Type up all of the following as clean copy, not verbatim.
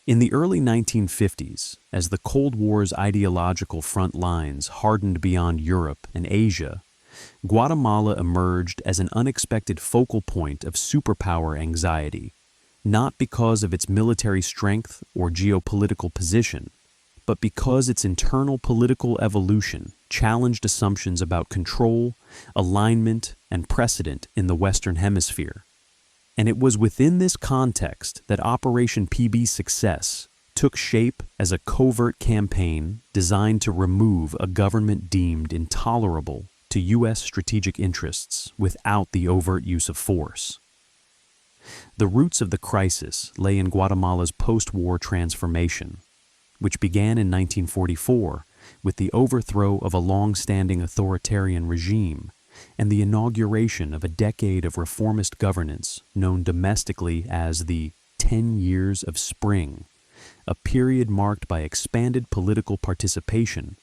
In the early 1950s, as the Cold War's ideological front lines hardened beyond Europe and Asia, Guatemala emerged as an unexpected focal point of superpower anxiety, not because of its military strength or geopolitical position, but because its internal political evolution challenged assumptions about control, alignment, and precedent in the Western Hemisphere. And it was within this context that Operation PB's success took shape as a covert campaign designed to remove a government deemed intolerable to U.S. strategic interests without the overt use of force. The roots of the crisis lay in Guatemala's post-war transformation, which began in 1944 with the overthrow of a long-standing authoritarian regime and the inauguration of a decade of reformist governance known domestically as the 10 Years of Spring, a period marked by expanded political participation,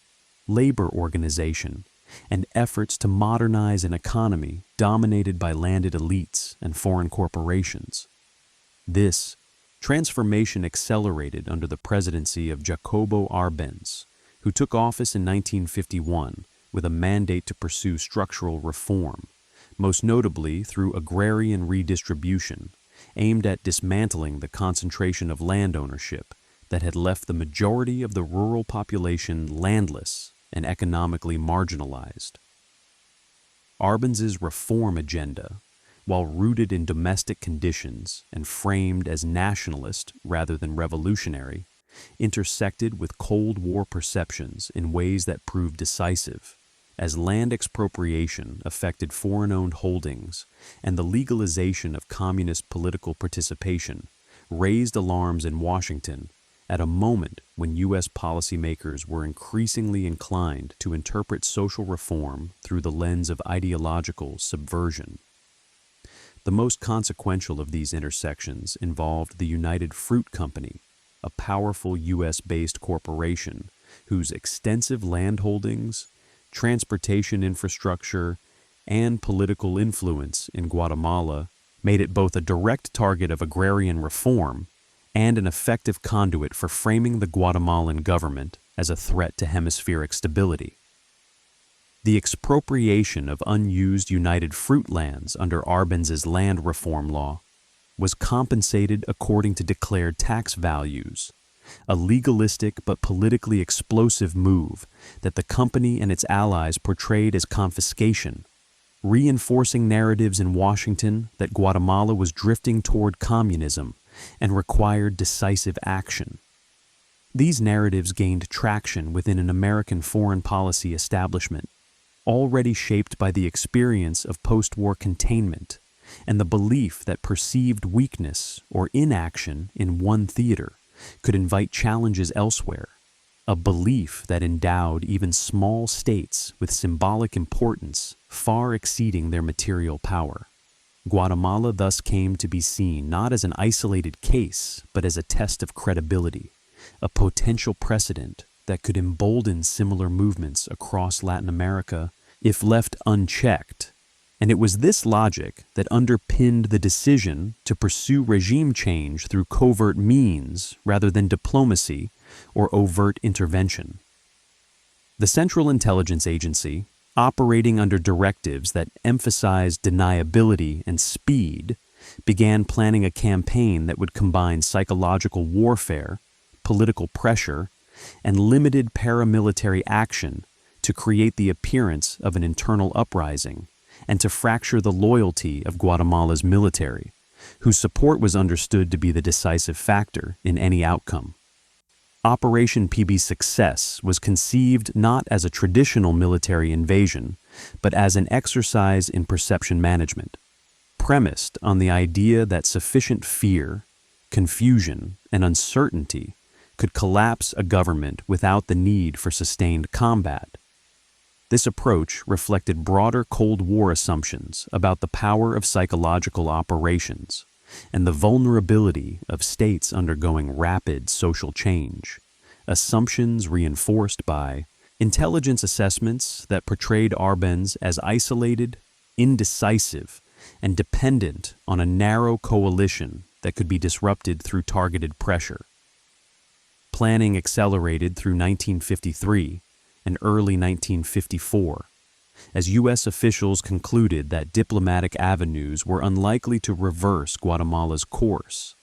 labor organization, and efforts to modernize an economy dominated by landed elites and foreign corporations. This transformation accelerated under the presidency of Jacobo Arbenz, who took office in 1951 with a mandate to pursue structural reform, most notably through agrarian redistribution, aimed at dismantling the concentration of land ownership that had left the majority of the rural population landless and economically marginalized. Arbenz's reform agenda, while rooted in domestic conditions and framed as nationalist rather than revolutionary, intersected with Cold War perceptions in ways that proved decisive, as land expropriation affected foreign-owned holdings and the legalization of communist political participation raised alarms in Washington at a moment when U.S. policymakers were increasingly inclined to interpret social reform through the lens of ideological subversion. The most consequential of these intersections involved the United Fruit Company, a powerful U.S.-based corporation whose extensive landholdings, transportation infrastructure, and political influence in Guatemala made it both a direct target of agrarian reform and an effective conduit for framing the Guatemalan government as a threat to hemispheric stability. The expropriation of unused United Fruit lands under Arbenz's land reform law was compensated according to declared tax values, a legalistic but politically explosive move that the company and its allies portrayed as confiscation, reinforcing narratives in Washington that Guatemala was drifting toward communism and required decisive action. These narratives gained traction within an American foreign policy establishment, already shaped by the experience of post-war containment and the belief that perceived weakness or inaction in one theater could invite challenges elsewhere, a belief that endowed even small states with symbolic importance far exceeding their material power. Guatemala thus came to be seen not as an isolated case, but as a test of credibility, a potential precedent that could embolden similar movements across Latin America if left unchecked. And it was this logic that underpinned the decision to pursue regime change through covert means rather than diplomacy or overt intervention. The Central Intelligence Agency, operating under directives that emphasized deniability and speed, began planning a campaign that would combine psychological warfare, political pressure, and limited paramilitary action to create the appearance of an internal uprising and to fracture the loyalty of Guatemala's military, whose support was understood to be the decisive factor in any outcome. Operation PB's success was conceived not as a traditional military invasion, but as an exercise in perception management, premised on the idea that sufficient fear, confusion, and uncertainty could collapse a government without the need for sustained combat. This approach reflected broader Cold War assumptions about the power of psychological operations and the vulnerability of states undergoing rapid social change, assumptions reinforced by intelligence assessments that portrayed Arbenz as isolated, indecisive, and dependent on a narrow coalition that could be disrupted through targeted pressure. Planning accelerated through 1953 and early 1954, as U.S. officials concluded that diplomatic avenues were unlikely to reverse Guatemala's course,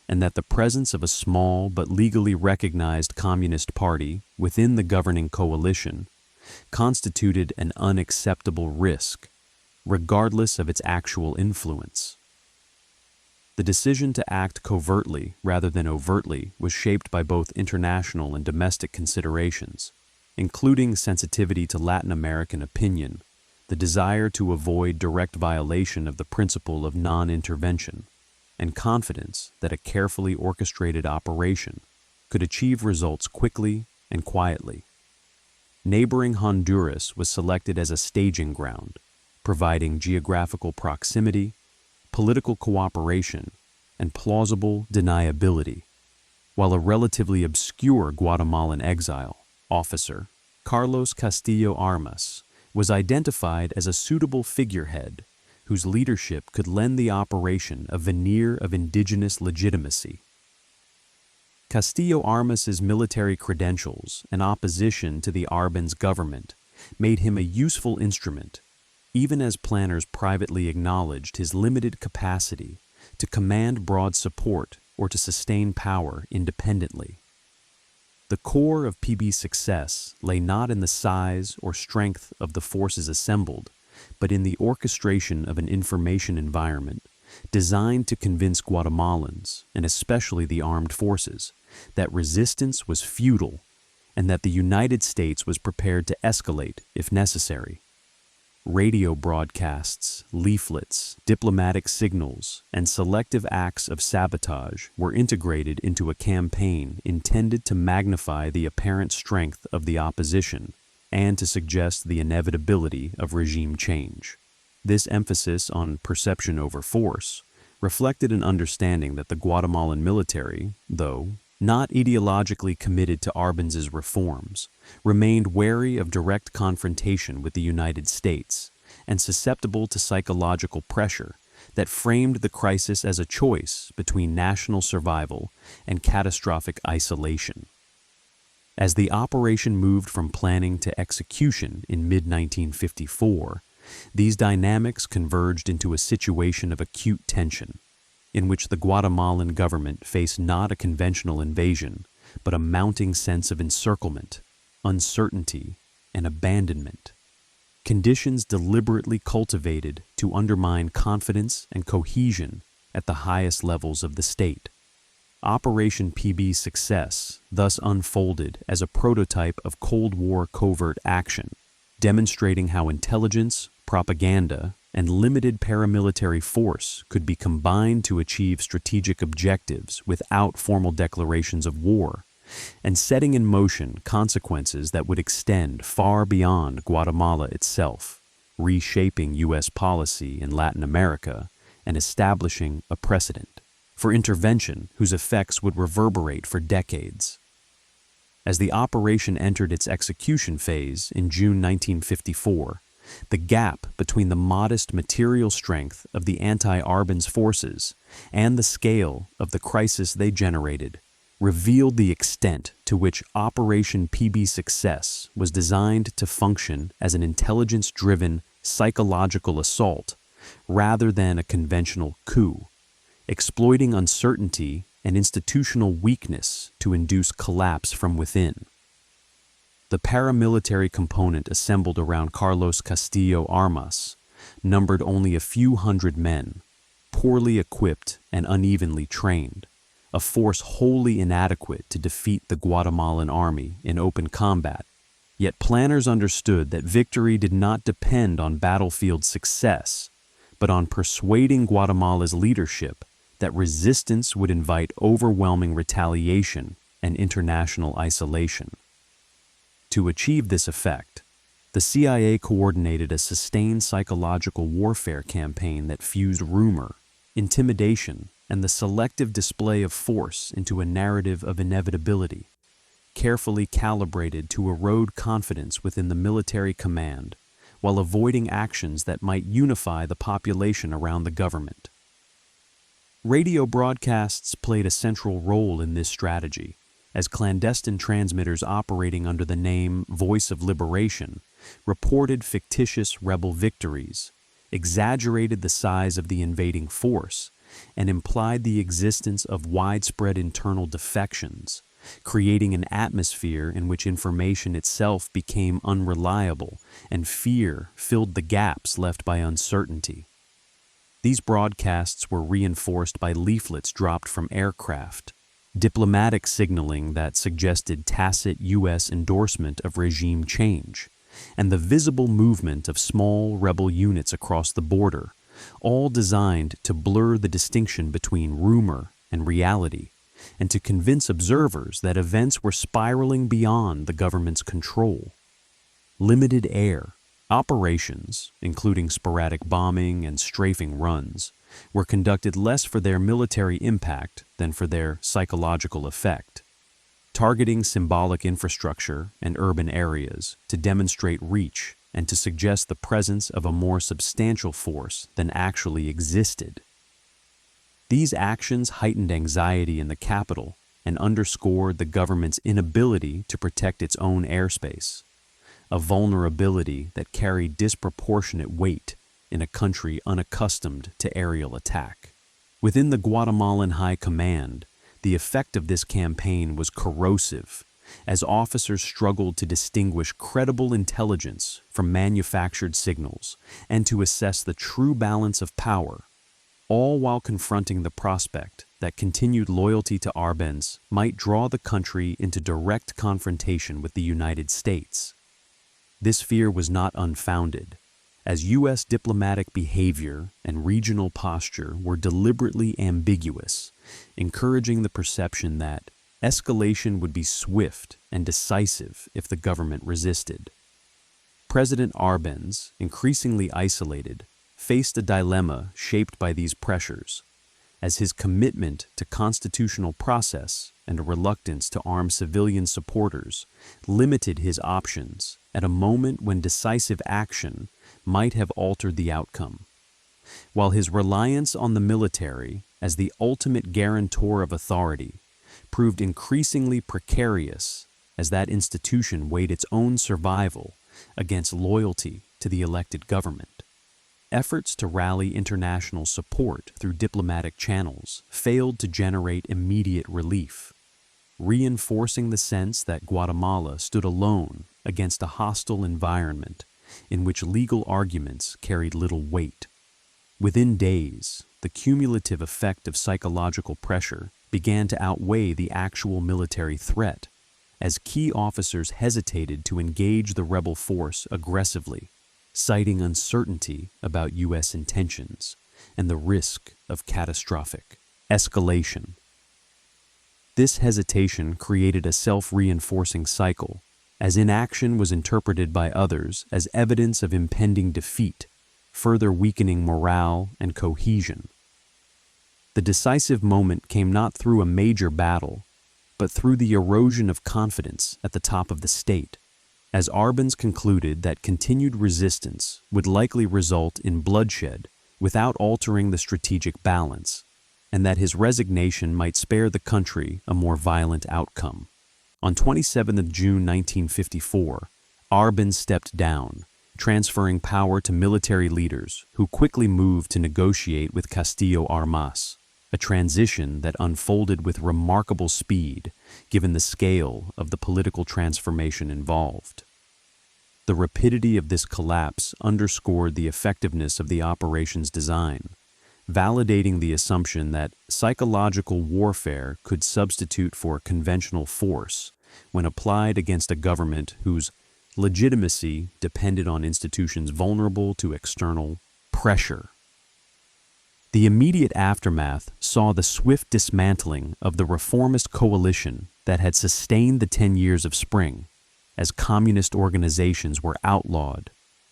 and that the presence of a small but legally recognized communist party within the governing coalition constituted an unacceptable risk, regardless of its actual influence. The decision to act covertly rather than overtly was shaped by both international and domestic considerations, including sensitivity to Latin American opinion, the desire to avoid direct violation of the principle of non-intervention, and confidence that a carefully orchestrated operation could achieve results quickly and quietly. Neighboring Honduras was selected as a staging ground, providing geographical proximity, political cooperation, and plausible deniability, while a relatively obscure Guatemalan exile, officer Carlos Castillo Armas, was identified as a suitable figurehead whose leadership could lend the operation a veneer of indigenous legitimacy. Castillo Armas's military credentials and opposition to the Arbenz government made him a useful instrument, even as planners privately acknowledged his limited capacity to command broad support or to sustain power independently. The core of PB's success lay not in the size or strength of the forces assembled, but in the orchestration of an information environment designed to convince Guatemalans, and especially the armed forces, that resistance was futile and that the United States was prepared to escalate if necessary. Radio broadcasts, leaflets, diplomatic signals, and selective acts of sabotage were integrated into a campaign intended to magnify the apparent strength of the opposition and to suggest the inevitability of regime change. This emphasis on perception over force reflected an understanding that the Guatemalan military, though not ideologically committed to Arbenz's reforms, remained wary of direct confrontation with the United States and susceptible to psychological pressure that framed the crisis as a choice between national survival and catastrophic isolation. As the operation moved from planning to execution in mid-1954, these dynamics converged into a situation of acute tension, in which the Guatemalan government faced not a conventional invasion, but a mounting sense of encirclement, uncertainty, and abandonment. Conditions deliberately cultivated to undermine confidence and cohesion at the highest levels of the state. Operation PB's success thus unfolded as a prototype of Cold War covert action, demonstrating how intelligence, propaganda, and limited paramilitary force could be combined to achieve strategic objectives without formal declarations of war, and setting in motion consequences that would extend far beyond Guatemala itself, reshaping U.S. policy in Latin America and establishing a precedent for intervention whose effects would reverberate for decades. As the operation entered its execution phase in June 1954, the gap between the modest material strength of the anti-Arbenz forces and the scale of the crisis they generated revealed the extent to which Operation PB's success was designed to function as an intelligence-driven psychological assault rather than a conventional coup, exploiting uncertainty and institutional weakness to induce collapse from within. The paramilitary component assembled around Carlos Castillo Armas numbered only a few hundred men, poorly equipped and unevenly trained, a force wholly inadequate to defeat the Guatemalan army in open combat. Yet planners understood that victory did not depend on battlefield success, but on persuading Guatemala's leadership that resistance would invite overwhelming retaliation and international isolation. To achieve this effect, the CIA coordinated a sustained psychological warfare campaign that fused rumor, intimidation, and the selective display of force into a narrative of inevitability, carefully calibrated to erode confidence within the military command while avoiding actions that might unify the population around the government. Radio broadcasts played a central role in this strategy, as clandestine transmitters operating under the name Voice of Liberation reported fictitious rebel victories, exaggerated the size of the invading force, and implied the existence of widespread internal defections, creating an atmosphere in which information itself became unreliable and fear filled the gaps left by uncertainty. These broadcasts were reinforced by leaflets dropped from aircraft, diplomatic signaling that suggested tacit U.S. endorsement of regime change, and the visible movement of small rebel units across the border, all designed to blur the distinction between rumor and reality, and to convince observers that events were spiraling beyond the government's control. Limited air operations, including sporadic bombing and strafing runs, were conducted less for their military impact than for their psychological effect, targeting symbolic infrastructure and urban areas to demonstrate reach and to suggest the presence of a more substantial force than actually existed. These actions heightened anxiety in the capital and underscored the government's inability to protect its own airspace, a vulnerability that carried disproportionate weight in a country unaccustomed to aerial attack. Within the Guatemalan High Command, the effect of this campaign was corrosive, as officers struggled to distinguish credible intelligence from manufactured signals and to assess the true balance of power, all while confronting the prospect that continued loyalty to Arbenz might draw the country into direct confrontation with the United States. This fear was not unfounded, as U.S. diplomatic behavior and regional posture were deliberately ambiguous, encouraging the perception that escalation would be swift and decisive if the government resisted. President Arbenz, increasingly isolated, faced a dilemma shaped by these pressures, as his commitment to constitutional process and a reluctance to arm civilian supporters limited his options at a moment when decisive action might have altered the outcome. While his reliance on the military as the ultimate guarantor of authority proved increasingly precarious as that institution weighed its own survival against loyalty to the elected government. Efforts to rally international support through diplomatic channels failed to generate immediate relief, reinforcing the sense that Guatemala stood alone against a hostile environment in which legal arguments carried little weight. Within days, the cumulative effect of psychological pressure began to outweigh the actual military threat, as key officers hesitated to engage the rebel force aggressively, citing uncertainty about U.S. intentions and the risk of catastrophic escalation. This hesitation created a self-reinforcing cycle, as inaction was interpreted by others as evidence of impending defeat, further weakening morale and cohesion. The decisive moment came not through a major battle, but through the erosion of confidence at the top of the state, as Arbenz concluded that continued resistance would likely result in bloodshed without altering the strategic balance, and that his resignation might spare the country a more violent outcome. On 27 June 1954, Arbenz stepped down, transferring power to military leaders who quickly moved to negotiate with Castillo Armas, a transition that unfolded with remarkable speed given the scale of the political transformation involved. The rapidity of this collapse underscored the effectiveness of the operation's design, validating the assumption that psychological warfare could substitute for conventional force when applied against a government whose legitimacy depended on institutions vulnerable to external pressure. The immediate aftermath saw the swift dismantling of the reformist coalition that had sustained the 10 years of Spring, as communist organizations were outlawed,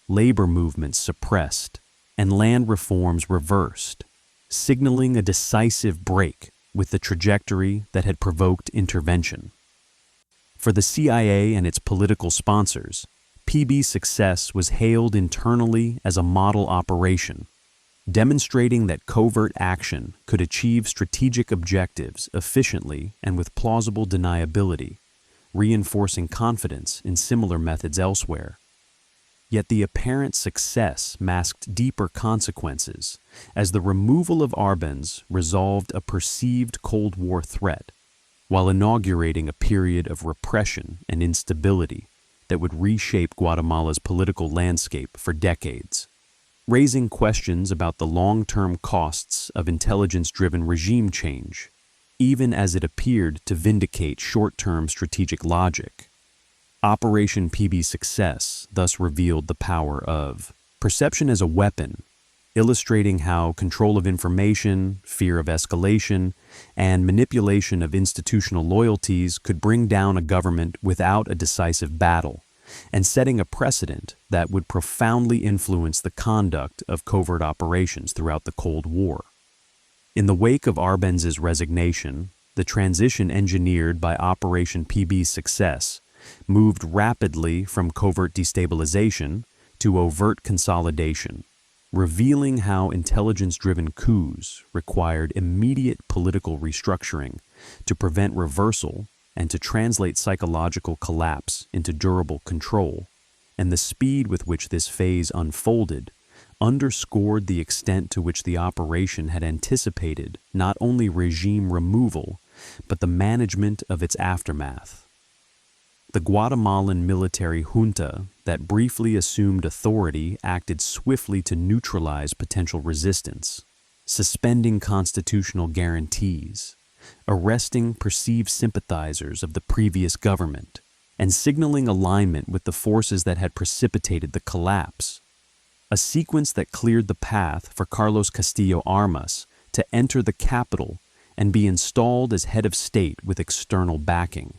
labor movements suppressed, and land reforms reversed, signaling a decisive break with the trajectory that had provoked intervention. For the CIA and its political sponsors, PB's success was hailed internally as a model operation, demonstrating that covert action could achieve strategic objectives efficiently and with plausible deniability, reinforcing confidence in similar methods elsewhere. Yet the apparent success masked deeper consequences, as the removal of Arbenz resolved a perceived Cold War threat, while inaugurating a period of repression and instability that would reshape Guatemala's political landscape for decades, raising questions about the long-term costs of intelligence-driven regime change, even as it appeared to vindicate short-term strategic logic. Operation PB's success thus revealed the power of perception as a weapon, illustrating how control of information, fear of escalation, and manipulation of institutional loyalties could bring down a government without a decisive battle, and setting a precedent that would profoundly influence the conduct of covert operations throughout the Cold War. In the wake of Arbenz's resignation, the transition engineered by Operation PB's success moved rapidly from covert destabilization to overt consolidation, revealing how intelligence-driven coups required immediate political restructuring to prevent reversal and to translate psychological collapse into durable control, and the speed with which this phase unfolded underscored the extent to which the operation had anticipated not only regime removal, but the management of its aftermath. The Guatemalan military junta that briefly assumed authority acted swiftly to neutralize potential resistance, suspending constitutional guarantees, arresting perceived sympathizers of the previous government, and signaling alignment with the forces that had precipitated the collapse, a sequence that cleared the path for Carlos Castillo Armas to enter the capital and be installed as head of state with external backing.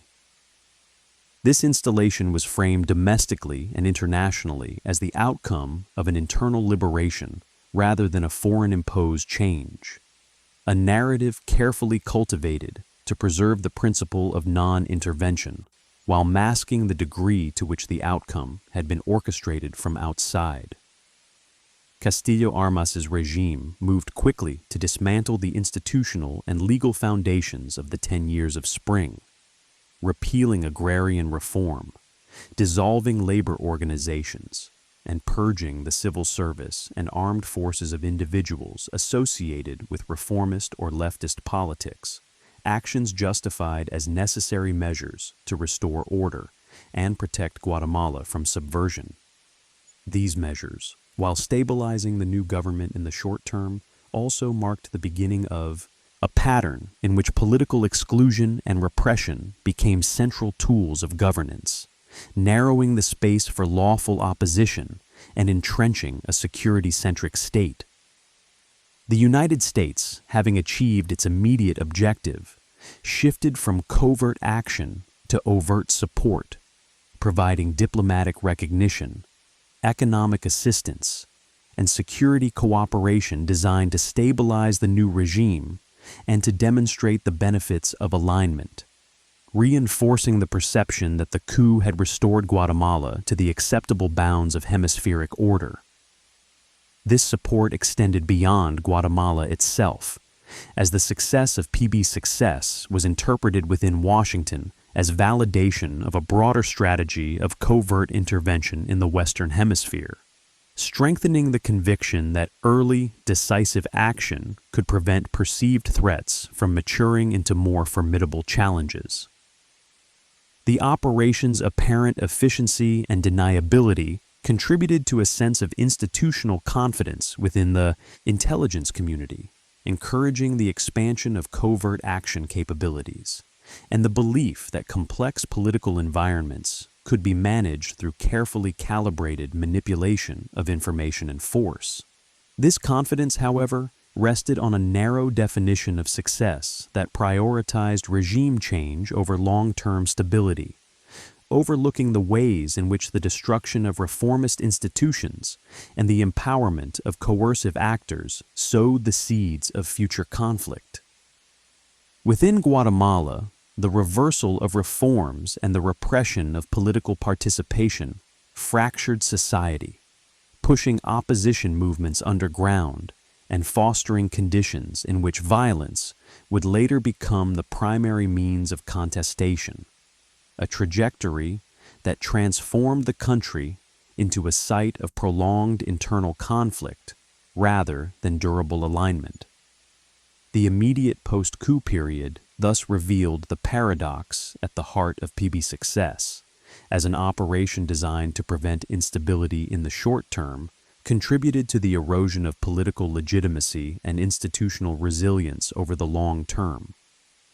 This installation was framed domestically and internationally as the outcome of an internal liberation rather than a foreign-imposed change, a narrative carefully cultivated to preserve the principle of non-intervention while masking the degree to which the outcome had been orchestrated from outside. Castillo Armas's regime moved quickly to dismantle the institutional and legal foundations of the 10 years of Spring, repealing agrarian reform, dissolving labor organizations, and purging the civil service and armed forces of individuals associated with reformist or leftist politics, actions justified as necessary measures to restore order and protect Guatemala from subversion. These measures, while stabilizing the new government in the short term, also marked the beginning of a pattern in which political exclusion and repression became central tools of governance, narrowing the space for lawful opposition and entrenching a security-centric state. The United States, having achieved its immediate objective, shifted from covert action to overt support, providing diplomatic recognition, economic assistance, and security cooperation designed to stabilize the new regime and to demonstrate the benefits of alignment, reinforcing the perception that the coup had restored Guatemala to the acceptable bounds of hemispheric order. This support extended beyond Guatemala itself, as the success of PB's success was interpreted within Washington as validation of a broader strategy of covert intervention in the Western Hemisphere, strengthening the conviction that early, decisive action could prevent perceived threats from maturing into more formidable challenges. The operation's apparent efficiency and deniability contributed to a sense of institutional confidence within the intelligence community, encouraging the expansion of covert action capabilities, and the belief that complex political environments could be managed through carefully calibrated manipulation of information and force. This confidence, however, rested on a narrow definition of success that prioritized regime change over long-term stability, overlooking the ways in which the destruction of reformist institutions and the empowerment of coercive actors sowed the seeds of future conflict. Within Guatemala, the reversal of reforms and the repression of political participation fractured society, pushing opposition movements underground and fostering conditions in which violence would later become the primary means of contestation, a trajectory that transformed the country into a site of prolonged internal conflict rather than durable alignment. The immediate post-coup period thus revealed the paradox at the heart of PB success, as an operation designed to prevent instability in the short term contributed to the erosion of political legitimacy and institutional resilience over the long term,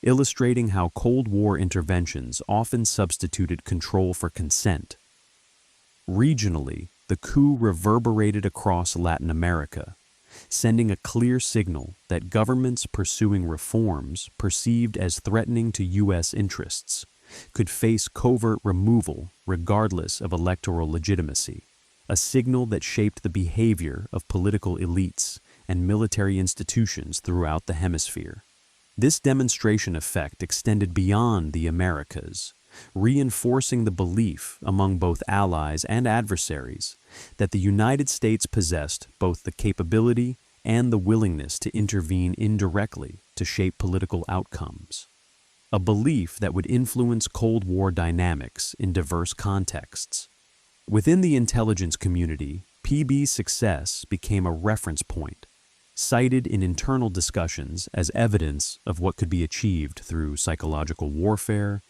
illustrating how Cold War interventions often substituted control for consent. Regionally, the coup reverberated across Latin America, sending a clear signal that governments pursuing reforms perceived as threatening to U.S. interests could face covert removal regardless of electoral legitimacy, a signal that shaped the behavior of political elites and military institutions throughout the hemisphere. This demonstration effect extended beyond the Americas, reinforcing the belief among both allies and adversaries that the United States possessed both the capability and the willingness to intervene indirectly to shape political outcomes, a belief that would influence Cold War dynamics in diverse contexts. Within the intelligence community, PB's success became a reference point, cited in internal discussions as evidence of what could be achieved through psychological warfare,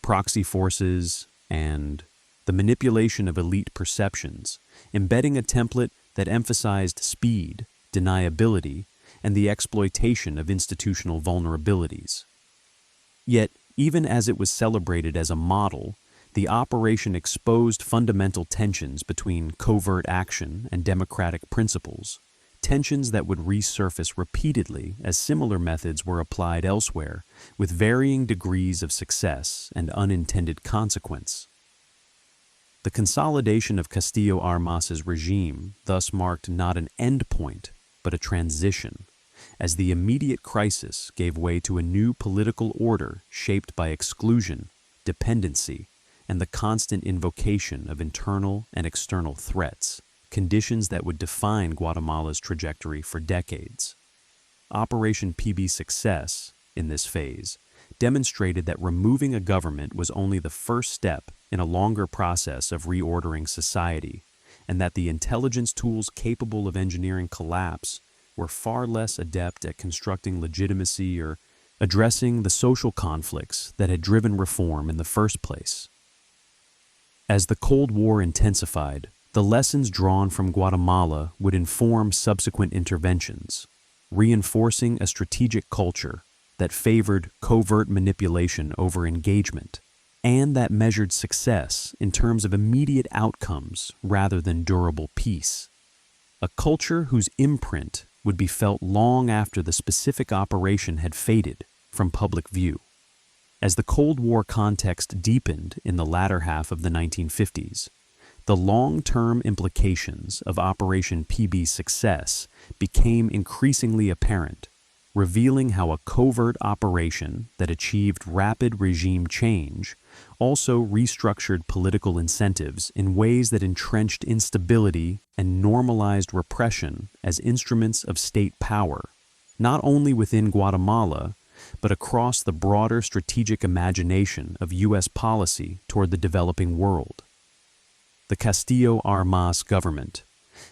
proxy forces, and the manipulation of elite perceptions, embedding a template that emphasized speed, deniability, and the exploitation of institutional vulnerabilities. Yet, even as it was celebrated as a model, the operation exposed fundamental tensions between covert action and democratic principles, tensions that would resurface repeatedly as similar methods were applied elsewhere, with varying degrees of success and unintended consequence. The consolidation of Castillo Armas's regime thus marked not an endpoint, but a transition, as the immediate crisis gave way to a new political order shaped by exclusion, dependency, and the constant invocation of internal and external threats, conditions that would define Guatemala's trajectory for decades. Operation PB success, in this phase, demonstrated that removing a government was only the first step in a longer process of reordering society, and that the intelligence tools capable of engineering collapse were far less adept at constructing legitimacy or addressing the social conflicts that had driven reform in the first place. As the Cold War intensified, the lessons drawn from Guatemala would inform subsequent interventions, reinforcing a strategic culture that favored covert manipulation over engagement, and that measured success in terms of immediate outcomes rather than durable peace. A culture whose imprint would be felt long after the specific operation had faded from public view. As the Cold War context deepened in the latter half of the 1950s, the long-term implications of Operation PB's success became increasingly apparent, revealing how a covert operation that achieved rapid regime change also restructured political incentives in ways that entrenched instability and normalized repression as instruments of state power, not only within Guatemala, but across the broader strategic imagination of U.S. policy toward the developing world. The Castillo Armas government,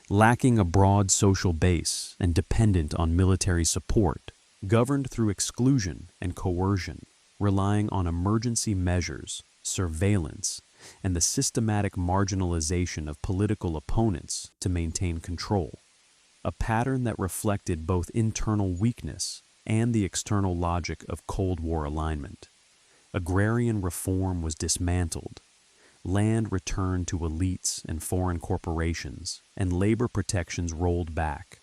lacking a broad social base and dependent on military support, governed through exclusion and coercion, relying on emergency measures, surveillance, and the systematic marginalization of political opponents to maintain control, a pattern that reflected both internal weakness and the external logic of Cold War alignment. Agrarian reform was dismantled, land returned to elites and foreign corporations, and labor protections rolled back,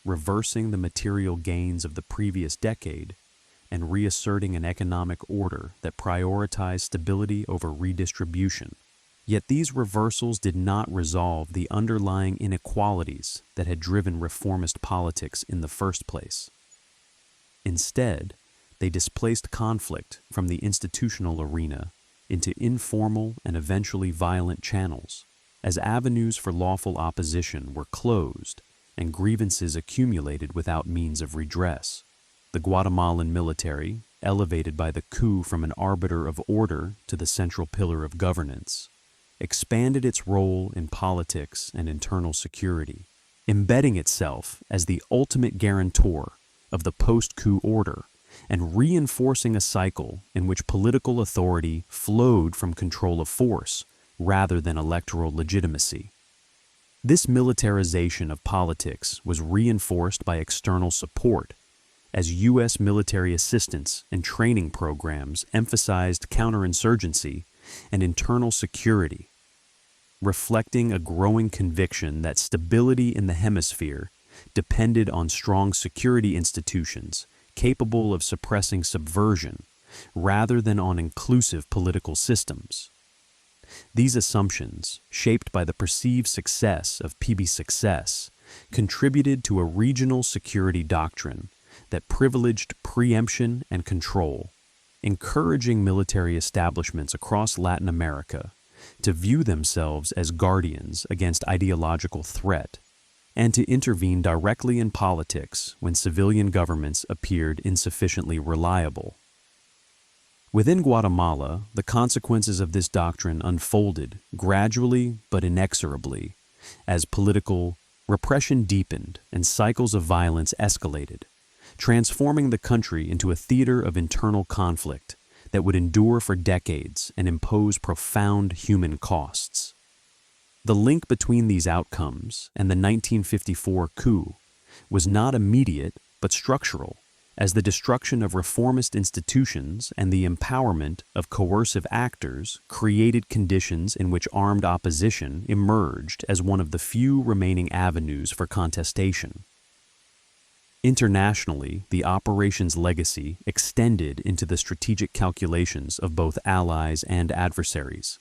reversing the material gains of the previous decade and reasserting an economic order that prioritized stability over redistribution. Yet these reversals did not resolve the underlying inequalities that had driven reformist politics in the first place. Instead, they displaced conflict from the institutional arena into informal and eventually violent channels, as avenues for lawful opposition were closed and grievances accumulated without means of redress. The Guatemalan military, elevated by the coup from an arbiter of order to the central pillar of governance, expanded its role in politics and internal security, embedding itself as the ultimate guarantor of the post-coup order and reinforcing a cycle in which political authority flowed from control of force rather than electoral legitimacy. This militarization of politics was reinforced by external support, as U.S. military assistance and training programs emphasized counterinsurgency and internal security, reflecting a growing conviction that stability in the hemisphere depended on strong security institutions capable of suppressing subversion rather than on inclusive political systems. These assumptions, shaped by the perceived success of PB success, contributed to a regional security doctrine that privileged preemption and control, encouraging military establishments across Latin America to view themselves as guardians against ideological threat and to intervene directly in politics when civilian governments appeared insufficiently reliable. Within Guatemala, the consequences of this doctrine unfolded gradually but inexorably as political repression deepened and cycles of violence escalated, transforming the country into a theater of internal conflict that would endure for decades and impose profound human costs. The link between these outcomes and the 1954 coup was not immediate but structural, as the destruction of reformist institutions and the empowerment of coercive actors created conditions in which armed opposition emerged as one of the few remaining avenues for contestation. Internationally, the operation's legacy extended into the strategic calculations of both allies and adversaries,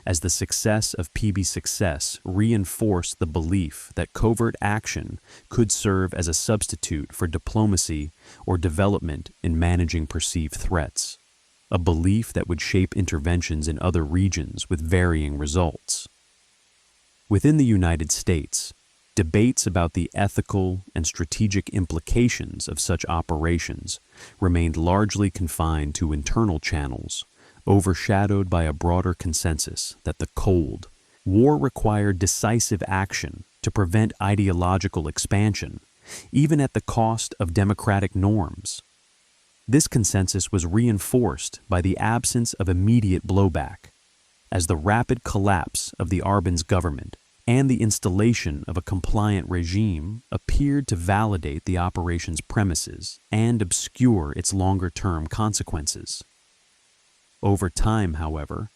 as the success of PB success reinforced the belief that covert action could serve as a substitute for diplomacy or development in managing perceived threats, a belief that would shape interventions in other regions with varying results. Within the United States, debates about the ethical and strategic implications of such operations remained largely confined to internal channels, overshadowed by a broader consensus that the Cold War required decisive action to prevent ideological expansion, even at the cost of democratic norms. This consensus was reinforced by the absence of immediate blowback, as the rapid collapse of the Arbenz government and the installation of a compliant regime appeared to validate the operation's premises and obscure its longer-term consequences. Over time, however,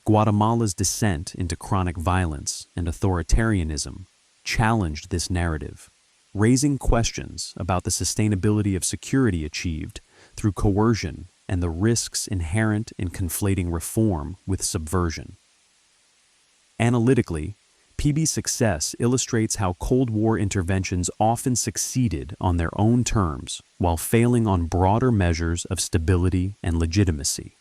Guatemala's descent into chronic violence and authoritarianism challenged this narrative, raising questions about the sustainability of security achieved through coercion and the risks inherent in conflating reform with subversion. Analytically, PB success illustrates how Cold War interventions often succeeded on their own terms while failing on broader measures of stability and legitimacy,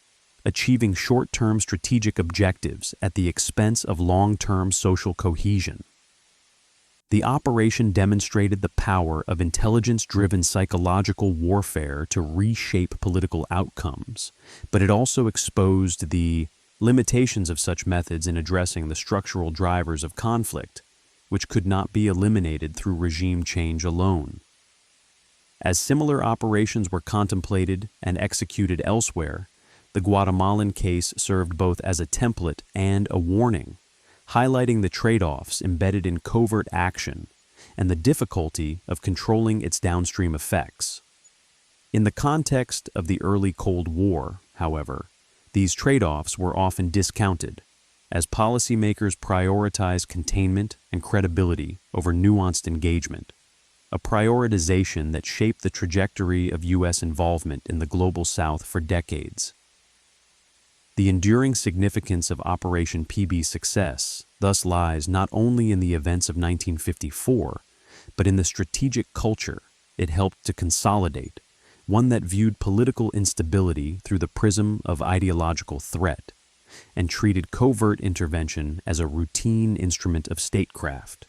achieving short-term strategic objectives at the expense of long-term social cohesion. The operation demonstrated the power of intelligence-driven psychological warfare to reshape political outcomes, but it also exposed the limitations of such methods in addressing the structural drivers of conflict, which could not be eliminated through regime change alone. As similar operations were contemplated and executed elsewhere, the Guatemalan case served both as a template and a warning, highlighting the trade-offs embedded in covert action and the difficulty of controlling its downstream effects. In the context of the early Cold War, however, these trade-offs were often discounted, as policymakers prioritized containment and credibility over nuanced engagement, a prioritization that shaped the trajectory of U.S. involvement in the Global South for decades. The enduring significance of Operation PB success thus lies not only in the events of 1954, but in the strategic culture it helped to consolidate, one that viewed political instability through the prism of ideological threat and treated covert intervention as a routine instrument of statecraft.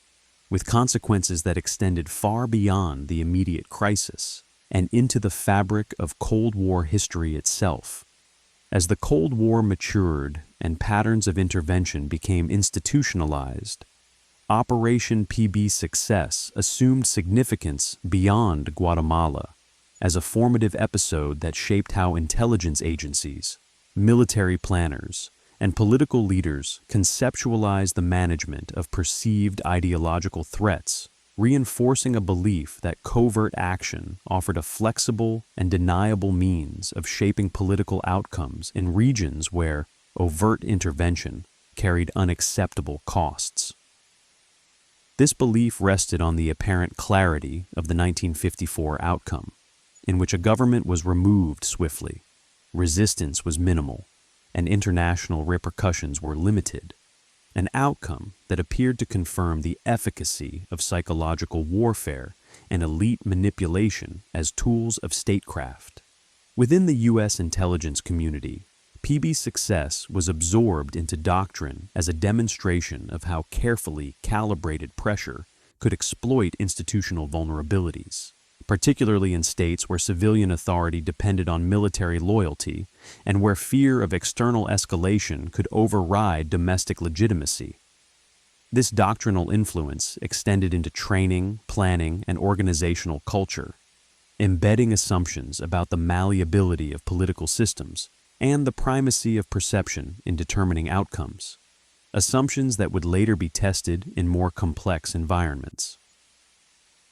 with consequences that extended far beyond the immediate crisis and into the fabric of Cold War history itself. As the Cold War matured and patterns of intervention became institutionalized, Operation PB Success assumed significance beyond Guatemala as a formative episode that shaped how intelligence agencies, military planners, and political leaders conceptualized the management of perceived ideological threats, reinforcing a belief that covert action offered a flexible and deniable means of shaping political outcomes in regions where overt intervention carried unacceptable costs. This belief rested on the apparent clarity of the 1954 outcome, in which a government was removed swiftly, resistance was minimal, and international repercussions were limited, an outcome that appeared to confirm the efficacy of psychological warfare and elite manipulation as tools of statecraft. Within the U.S. intelligence community, PB Success was absorbed into doctrine as a demonstration of how carefully calibrated pressure could exploit institutional vulnerabilities, particularly in states where civilian authority depended on military loyalty and where fear of external escalation could override domestic legitimacy. This doctrinal influence extended into training, planning, and organizational culture, embedding assumptions about the malleability of political systems and the primacy of perception in determining outcomes, assumptions that would later be tested in more complex environments.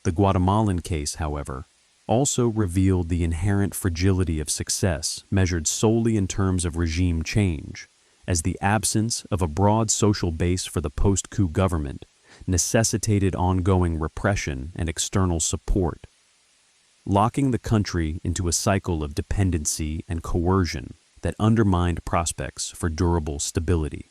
The Guatemalan case, however, also revealed the inherent fragility of success measured solely in terms of regime change, as the absence of a broad social base for the post-coup government necessitated ongoing repression and external support, locking the country into a cycle of dependency and coercion that undermined prospects for durable stability.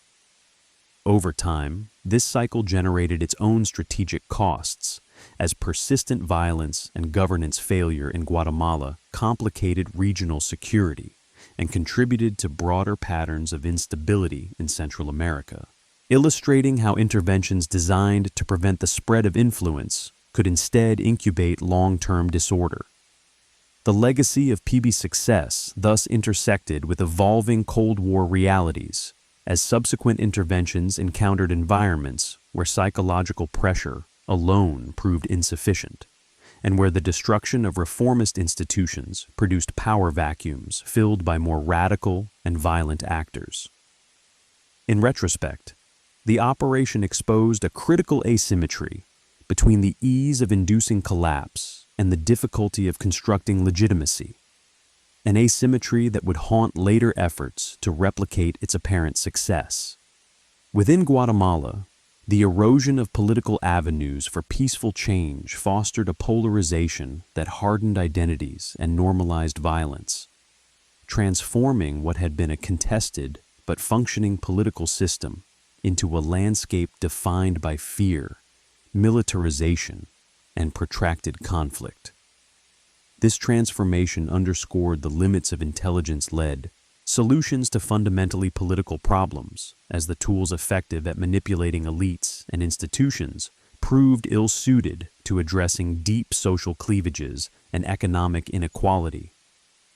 Over time, this cycle generated its own strategic costs, as persistent violence and governance failure in Guatemala complicated regional security and contributed to broader patterns of instability in Central America, illustrating how interventions designed to prevent the spread of influence could instead incubate long-term disorder. The legacy of PB Success thus intersected with evolving Cold War realities, as subsequent interventions encountered environments where psychological pressure alone proved insufficient, and where the destruction of reformist institutions produced power vacuums filled by more radical and violent actors. In retrospect, the operation exposed a critical asymmetry between the ease of inducing collapse and the difficulty of constructing legitimacy, an asymmetry that would haunt later efforts to replicate its apparent success. Within Guatemala, the erosion of political avenues for peaceful change fostered a polarization that hardened identities and normalized violence, transforming what had been a contested but functioning political system into a landscape defined by fear, militarization, and protracted conflict. This transformation underscored the limits of intelligence-led solutions to fundamentally political problems, as the tools effective at manipulating elites and institutions proved ill-suited to addressing deep social cleavages and economic inequality.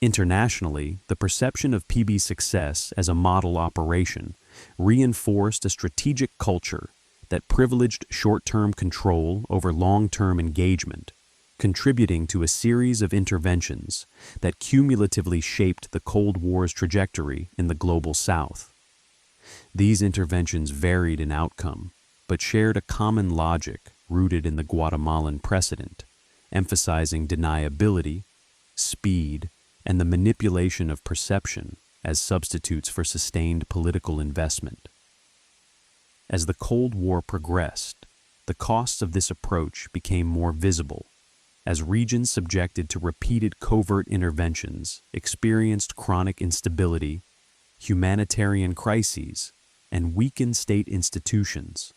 Internationally, the perception of PB Success as a model operation reinforced a strategic culture that privileged short-term control over long-term engagement, contributing to a series of interventions that cumulatively shaped the Cold War's trajectory in the global South. These interventions varied in outcome, but shared a common logic rooted in the Guatemalan precedent, emphasizing deniability, speed, and the manipulation of perception as substitutes for sustained political investment. As the Cold War progressed, the costs of this approach became more visible, as regions subjected to repeated covert interventions experienced chronic instability, humanitarian crises, and weakened state institutions,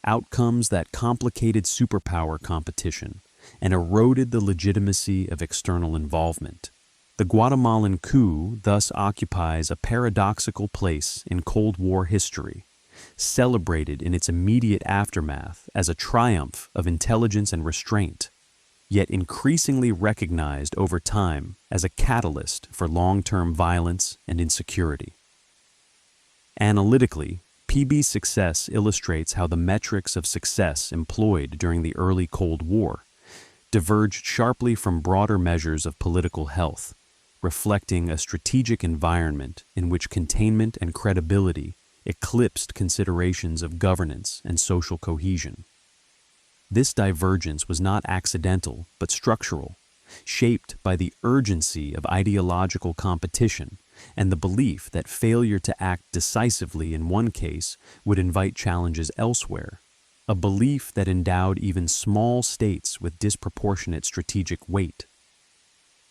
outcomes that complicated superpower competition and eroded the legitimacy of external involvement. The Guatemalan coup thus occupies a paradoxical place in Cold War history, celebrated in its immediate aftermath as a triumph of intelligence and restraint, yet increasingly recognized over time as a catalyst for long-term violence and insecurity. Analytically, PB's success illustrates how the metrics of success employed during the early Cold War diverged sharply from broader measures of political health, reflecting a strategic environment in which containment and credibility eclipsed considerations of governance and social cohesion. This divergence was not accidental but structural, shaped by the urgency of ideological competition and the belief that failure to act decisively in one case would invite challenges elsewhere, a belief that endowed even small states with disproportionate strategic weight.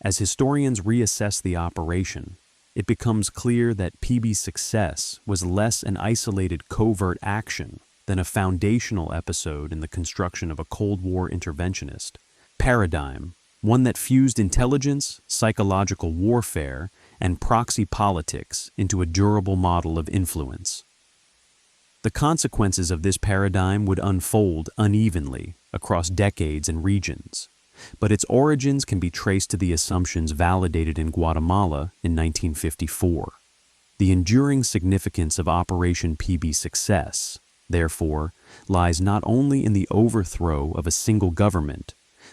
As historians reassess the operation, it becomes clear that PB's success was less an isolated covert action than a foundational episode in the construction of a Cold War interventionist paradigm, one that fused intelligence, psychological warfare, and proxy politics into a durable model of influence. The consequences of this paradigm would unfold unevenly across decades and regions, but its origins can be traced to the assumptions validated in Guatemala in 1954. The enduring significance of Operation PB's success, therefore, lies not only in the overthrow of a single government,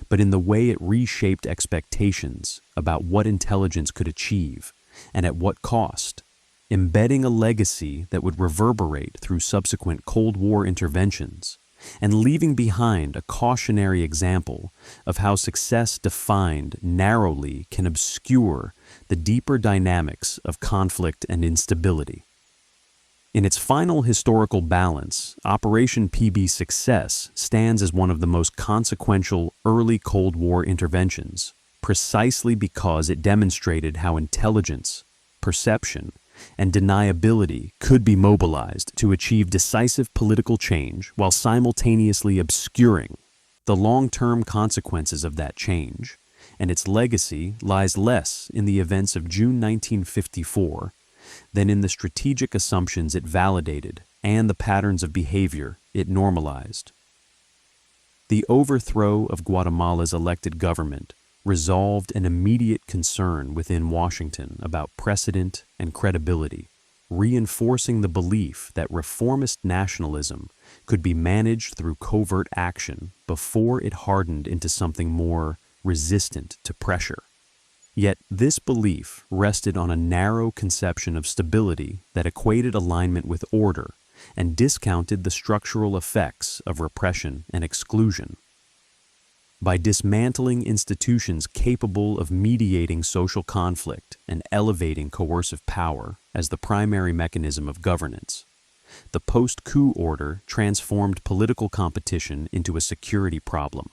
but in the way it reshaped expectations about what intelligence could achieve and at what cost, embedding a legacy that would reverberate through subsequent Cold War interventions, and leaving behind a cautionary example of how success defined narrowly can obscure the deeper dynamics of conflict and instability. In its final historical balance, Operation PB's success stands as one of the most consequential early Cold War interventions, precisely because it demonstrated how intelligence, perception, and deniability could be mobilized to achieve decisive political change while simultaneously obscuring the long-term consequences of that change, and its legacy lies less in the events of June 1954 than in the strategic assumptions it validated and the patterns of behavior it normalized. The overthrow of Guatemala's elected government resolved an immediate concern within Washington about precedent and credibility, reinforcing the belief that reformist nationalism could be managed through covert action before it hardened into something more resistant to pressure. Yet this belief rested on a narrow conception of stability that equated alignment with order and discounted the structural effects of repression and exclusion. By dismantling institutions capable of mediating social conflict and elevating coercive power as the primary mechanism of governance, the post-coup order transformed political competition into a security problem,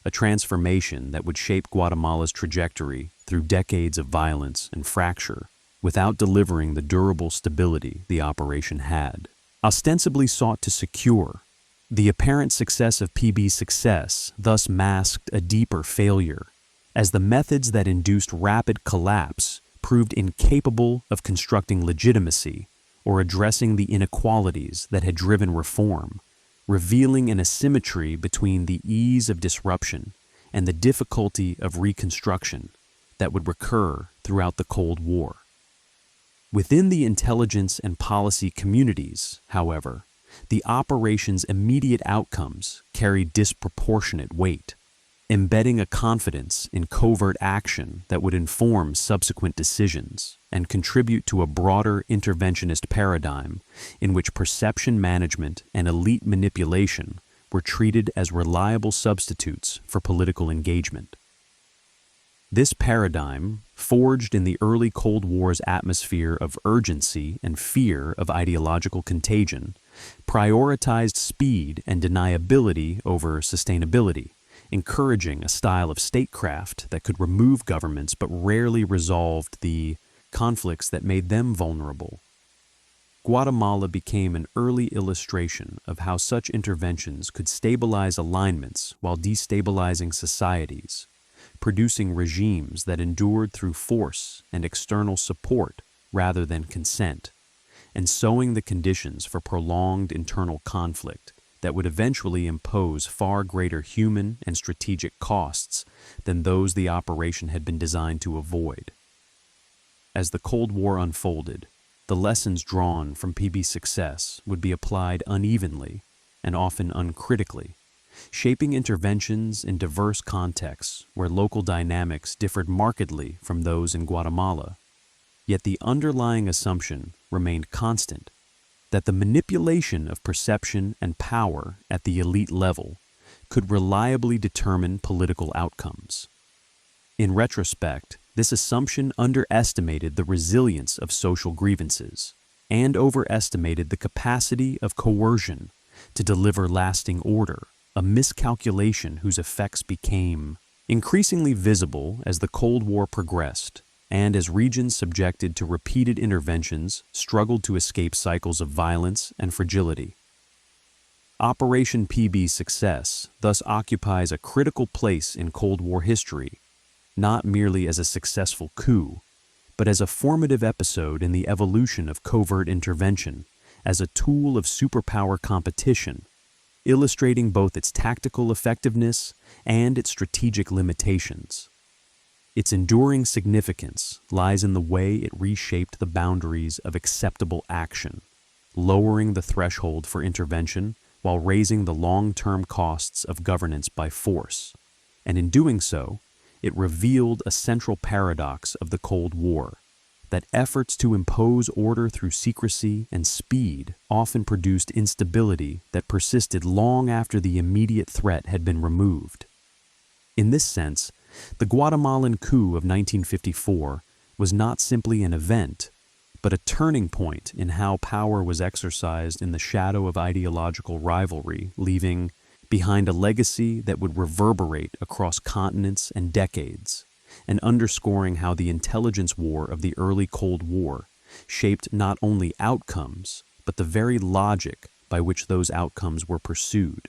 a transformation that would shape Guatemala's trajectory through decades of violence and fracture without delivering the durable stability the operation had ostensibly sought to secure. The apparent success of PB's success thus masked a deeper failure, as the methods that induced rapid collapse proved incapable of constructing legitimacy or addressing the inequalities that had driven reform, revealing an asymmetry between the ease of disruption and the difficulty of reconstruction that would recur throughout the Cold War. Within the intelligence and policy communities, however, the operation's immediate outcomes carried disproportionate weight, embedding a confidence in covert action that would inform subsequent decisions and contribute to a broader interventionist paradigm in which perception management and elite manipulation were treated as reliable substitutes for political engagement. This paradigm, forged in the early Cold War's atmosphere of urgency and fear of ideological contagion, prioritized speed and deniability over sustainability, encouraging a style of statecraft that could remove governments but rarely resolved the conflicts that made them vulnerable. Guatemala became an early illustration of how such interventions could stabilize alignments while destabilizing societies, producing regimes that endured through force and external support rather than consent, and sowing the conditions for prolonged internal conflict that would eventually impose far greater human and strategic costs than those the operation had been designed to avoid. As the Cold War unfolded, the lessons drawn from PB's success would be applied unevenly and often uncritically, shaping interventions in diverse contexts where local dynamics differed markedly from those in Guatemala. Yet the underlying assumption remained constant, that the manipulation of perception and power at the elite level could reliably determine political outcomes. In retrospect, this assumption underestimated the resilience of social grievances and overestimated the capacity of coercion to deliver lasting order, a miscalculation whose effects became increasingly visible as the Cold War progressed and as regions subjected to repeated interventions struggled to escape cycles of violence and fragility. Operation PB's success thus occupies a critical place in Cold War history, not merely as a successful coup, but as a formative episode in the evolution of covert intervention as a tool of superpower competition, illustrating both its tactical effectiveness and its strategic limitations. Its enduring significance lies in the way it reshaped the boundaries of acceptable action, lowering the threshold for intervention while raising the long-term costs of governance by force, and in doing so, it revealed a central paradox of the Cold War, that efforts to impose order through secrecy and speed often produced instability that persisted long after the immediate threat had been removed. In this sense, the Guatemalan coup of 1954 was not simply an event, but a turning point in how power was exercised in the shadow of ideological rivalry, leaving behind a legacy that would reverberate across continents and decades, and underscoring how the intelligence war of the early Cold War shaped not only outcomes, but the very logic by which those outcomes were pursued.